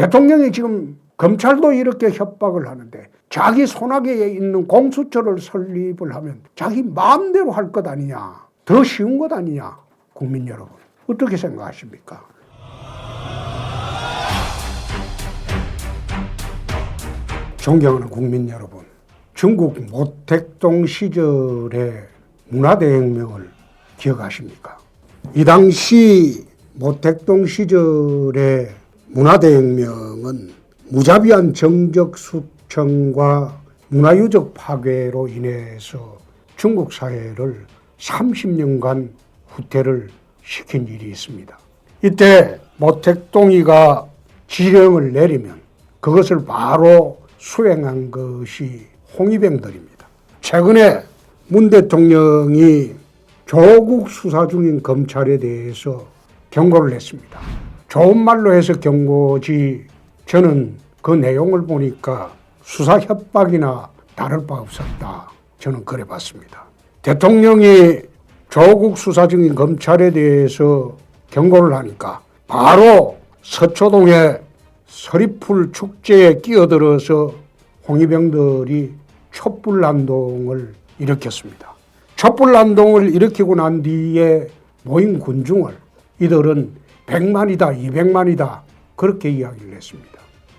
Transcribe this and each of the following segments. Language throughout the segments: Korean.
대통령이 지금 검찰도 이렇게 협박을 하는데 자기 손아귀에 있는 공수처를 설립을 하면 자기 마음대로 할 것 아니냐. 더 쉬운 것 아니냐. 국민 여러분 어떻게 생각하십니까? 존경하는 국민 여러분, 중국 모택동 시절의 문화대혁명을 기억하십니까? 이 당시 모택동 시절의 문화대혁명은 무자비한 정적 숙청과 문화유적 파괴로 인해서 중국 사회를 30년간 후퇴를 시킨 일이 있습니다. 이때 모택동이가 지령을 내리면 그것을 바로 수행한 것이 홍위병들입니다. 최근에 문 대통령이 조국 수사 중인 검찰에 대해서 경고를 했습니다. 좋은 말로 해서 경고지 저는 그 내용을 보니까 수사 협박이나 다를 바 없었다. 저는 그래 봤습니다. 대통령이 조국 수사 중인 검찰에 대해서 경고를 하니까 바로 서초동의 서리풀 축제에 끼어들어서 홍위병들이 촛불난동을 일으켰습니다. 촛불난동을 일으키고 난 뒤에 모인 군중을 이들은 100만이다, 200만이다 그렇게 이야기를 했습니다.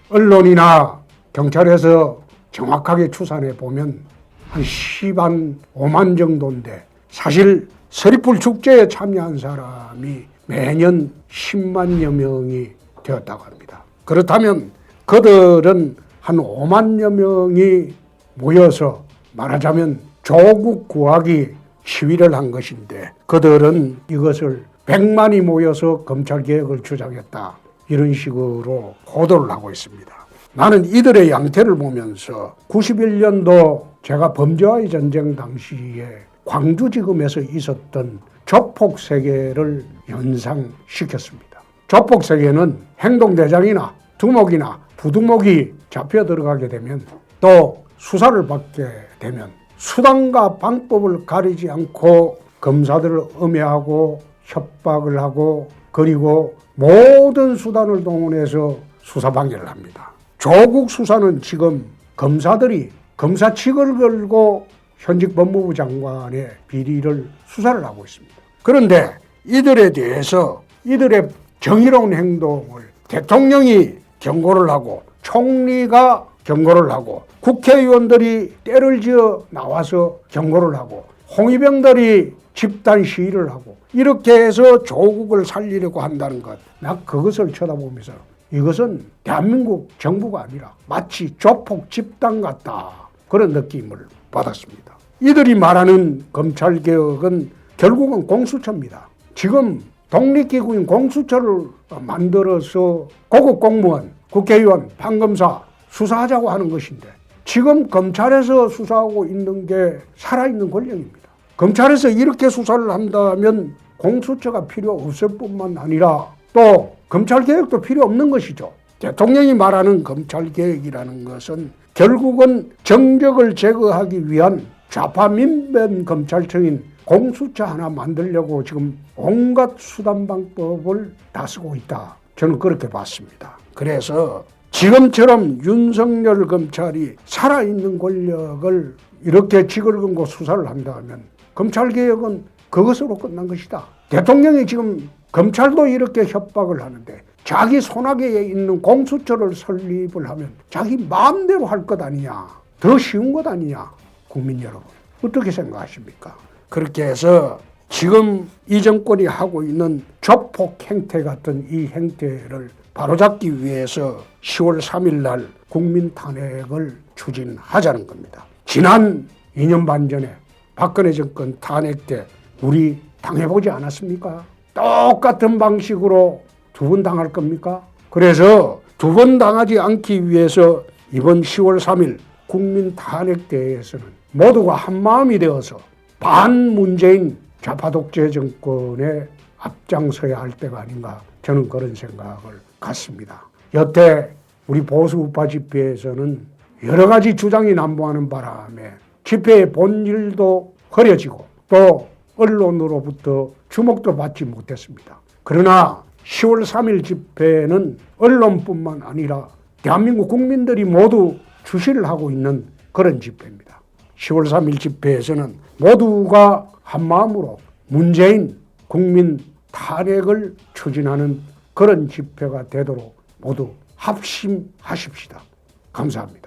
언론이나 경찰에서 정확하게 추산해 보면 한 10만 5만 정도인데 사실 서리풀 축제에 참여한 사람이 매년 10만여 명이 되었다고 합니다. 그렇다면 그들은 한 5만여 명이 모여서 말하자면 조국 구하기 시위를 한 것인데 그들은 이것을 100만이 모여서 검찰개혁을 주장했다. 이런 식으로 보도를 하고 있습니다. 나는 이들의 양태를 보면서 91년도 제가 범죄와의 전쟁 당시에 광주지검에서 있었던 조폭세계를 연상시켰습니다. 조폭세계는 행동대장이나 두목이나 부두목이 잡혀 들어가게 되면 또 수사를 받게 되면 수단과 방법을 가리지 않고 검사들을 음해하고 협박을 하고 그리고 모든 수단을 동원해서 수사방해를 합니다. 조국 수사는 지금 검사들이 검사칙을 걸고 현직 법무부 장관의 비리를 수사를 하고 있습니다. 그런데 이들에 대해서 이들의 정의로운 행동을 대통령이 경고를 하고 총리가 경고를 하고 국회의원들이 때를 지어 나와서 경고를 하고 홍위병들이 집단 시위를 하고 이렇게 해서 조국을 살리려고 한다는 것, 나 그것을 쳐다보면서 이것은 대한민국 정부가 아니라 마치 조폭 집단 같다 그런 느낌을 받았습니다. 이들이 말하는 검찰개혁은 결국은 공수처입니다. 지금 독립기구인 공수처를 만들어서 고급 공무원, 국회의원, 판검사 수사하자고 하는 것인데 지금 검찰에서 수사하고 있는 게 살아있는 권력입니다. 검찰에서 이렇게 수사를 한다면 공수처가 필요 없을 뿐만 아니라 또 검찰개혁도 필요 없는 것이죠. 대통령이 말하는 검찰개혁이라는 것은 결국은 정적을 제거하기 위한 좌파 민변 검찰청인 공수처 하나 만들려고 지금 온갖 수단 방법을 다 쓰고 있다. 저는 그렇게 봤습니다. 그래서 지금처럼 윤석열 검찰이 살아있는 권력을 이렇게 직을 걸고 수사를 한다면 검찰개혁은 그것으로 끝난 것이다. 대통령이 지금 검찰도 이렇게 협박을 하는데 자기 손아귀에 있는 공수처를 설립을 하면 자기 마음대로 할 것 아니냐. 더 쉬운 것 아니냐. 국민 여러분 어떻게 생각하십니까? 그렇게 해서 지금 이 정권이 하고 있는 조폭 행태 같은 이 행태를 바로잡기 위해서 10월 3일 날 국민 탄핵을 추진하자는 겁니다. 지난 2년 반 전에 박근혜 정권 탄핵 때 우리 당해보지 않았습니까? 똑같은 방식으로 두 번 당할 겁니까? 그래서 두 번 당하지 않기 위해서 이번 10월 3일 국민 탄핵 대회에서는 모두가 한마음이 되어서 반문재인 좌파 독재 정권에 앞장서야 할 때가 아닌가 저는 그런 생각을 갖습니다. 여태 우리 보수 우파 집회에서는 여러 가지 주장이 난무하는 바람에 집회의 본질도 흐려지고 또 언론으로부터 주목도 받지 못했습니다. 그러나 10월 3일 집회는 언론뿐만 아니라 대한민국 국민들이 모두 주시를 하고 있는 그런 집회입니다. 10월 3일 집회에서는 모두가 한마음으로 문재인 국민 탄핵을 추진하는 그런 집회가 되도록 모두 합심하십시다. 감사합니다.